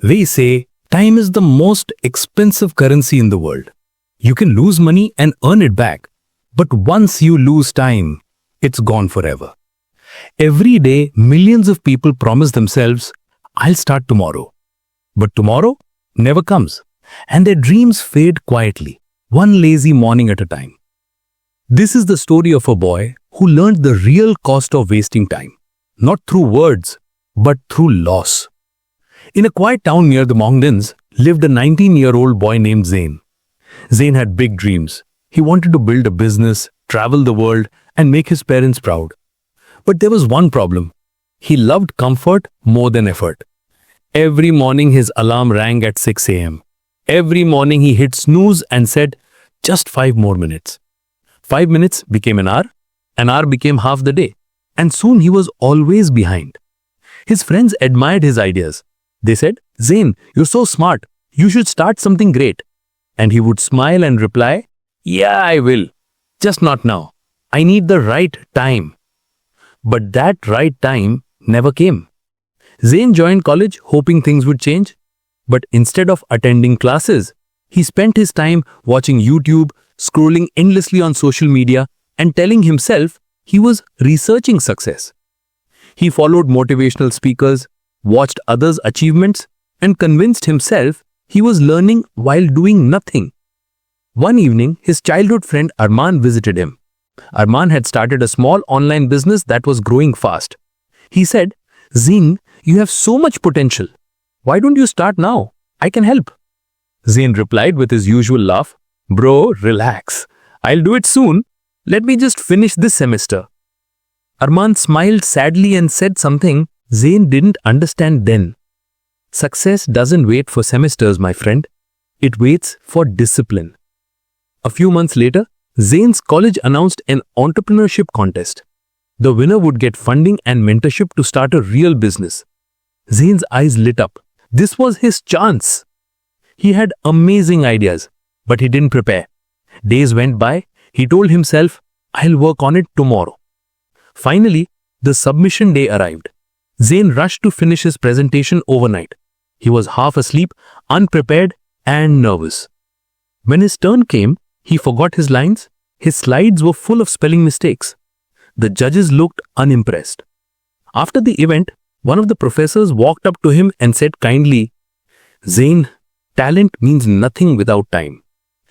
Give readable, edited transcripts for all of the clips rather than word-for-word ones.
They say time is the most expensive currency in the world. You can lose money and earn it back, but once you lose time, it's gone forever. Every day, millions of people promise themselves, I'll start tomorrow. But tomorrow never comes, and their dreams fade quietly, one lazy morning at a time. This is the story of a boy who learned the real cost of wasting time, not through words, but through loss. In a quiet town near the mountains lived a 19-year-old boy named Zayn. Zayn had big dreams. He wanted to build a business, travel the world, and make his parents proud. But there was one problem. He loved comfort more than effort. Every morning his alarm rang at 6 a.m. Every morning he hit snooze and said, just 5 more minutes. 5 minutes became an hour became half the day, and soon he was always behind. His friends admired his ideas. They said, Zayn, you're so smart. You should start something great. And he would smile and reply, yeah, I will. Just not now. I need the right time. But that right time never came. Zayn joined college hoping things would change. But instead of attending classes, he spent his time watching YouTube, scrolling endlessly on social media, and telling himself he was researching success. He followed motivational speakers, watched others' achievements, and convinced himself he was learning while doing nothing. One evening, his childhood friend Arman visited him. Arman had started a small online business that was growing fast. He said, Zayn, you have so much potential. Why don't you start now? I can help. Zayn replied with his usual laugh, Bro, relax. I'll do it soon. Let me just finish this semester. Arman smiled sadly and said something Zayn didn't understand then. Success doesn't wait for semesters, my friend. It waits for discipline. A few months later, Zayn's college announced an entrepreneurship contest. The winner would get funding and mentorship to start a real business. Zayn's eyes lit up. This was his chance. He had amazing ideas, but he didn't prepare. Days went by. He told himself, I'll work on it tomorrow. Finally, the submission day arrived. Zayn rushed to finish his presentation overnight. He was half asleep, unprepared, and nervous. When his turn came, he forgot his lines. His slides were full of spelling mistakes. The judges looked unimpressed. After the event, one of the professors walked up to him and said kindly, Zayn, talent means nothing without time.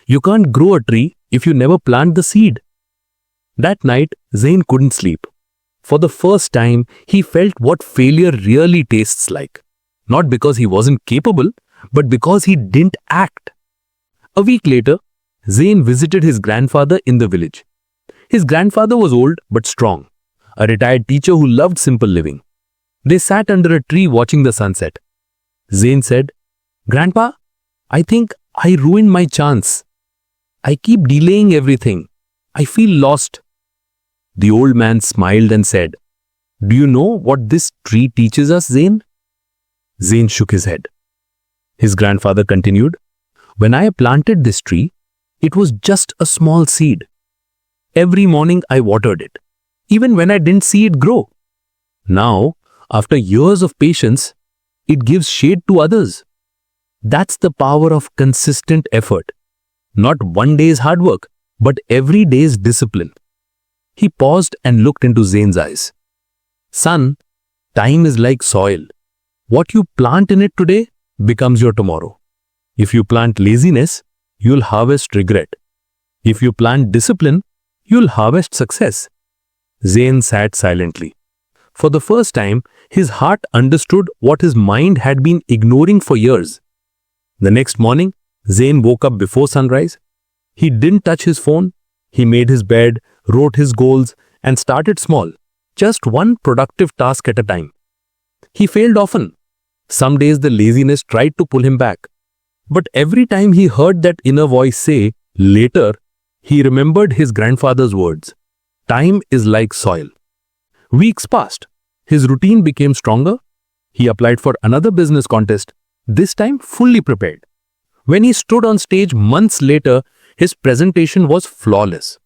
You can't grow a tree if you never plant the seed. That night, Zayn couldn't sleep. For the first time, he felt what failure really tastes like. Not because he wasn't capable, but because he didn't act. A week later, Zayn visited his grandfather in the village. His grandfather was old but strong, a retired teacher who loved simple living. They sat under a tree watching the sunset. Zayn said, Grandpa, I think I ruined my chance. I keep delaying everything. I feel lost. The old man smiled and said, Do you know what this tree teaches us, Zayn? Zayn shook his head. His grandfather continued, When I planted this tree, it was just a small seed. Every morning I watered it, even when I didn't see it grow. Now, after years of patience, it gives shade to others. That's the power of consistent effort. Not one day's hard work, but every day's discipline. He paused and looked into Zayn's eyes. Son, time is like soil. What you plant in it today becomes your tomorrow. If you plant laziness, you'll harvest regret. If you plant discipline, you'll harvest success. Zayn sat silently. For the first time, his heart understood what his mind had been ignoring for years. The next morning, Zayn woke up before sunrise. He didn't touch his phone. He made his bed, wrote his goals, and started small, just one productive task at a time. He failed often. Some days the laziness tried to pull him back. But every time he heard that inner voice say, later, he remembered his grandfather's words. Time is like soil. Weeks passed. His routine became stronger. He applied for another business contest, this time fully prepared. When he stood on stage months later, his presentation was flawless.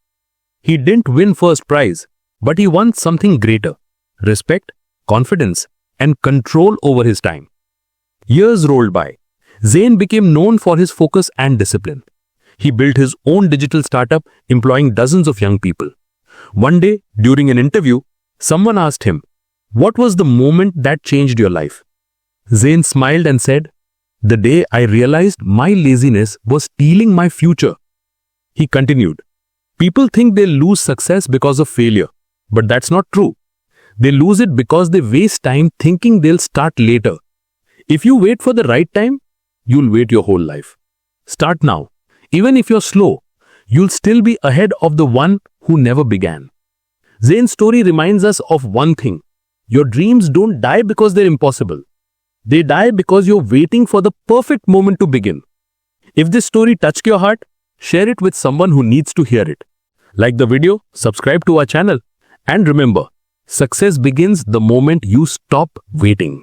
He didn't win first prize, but he won something greater: respect, confidence, and control over his time. Years rolled by. Zayn became known for his focus and discipline. He built his own digital startup, employing dozens of young people. One day, during an interview, someone asked him, "What was the moment that changed your life?" Zayn smiled and said, "The day I realized my laziness was stealing my future." He continued, "People think they'll lose success because of failure, but that's not true. They lose it because they waste time thinking they'll start later. If you wait for the right time, you'll wait your whole life. Start now. Even if you're slow, you'll still be ahead of the one who never began." Zayn's story reminds us of one thing. Your dreams don't die because they're impossible. They die because you're waiting for the perfect moment to begin. If this story touched your heart, share it with someone who needs to hear it. Like the video, subscribe to our channel, and remember, success begins the moment you stop waiting.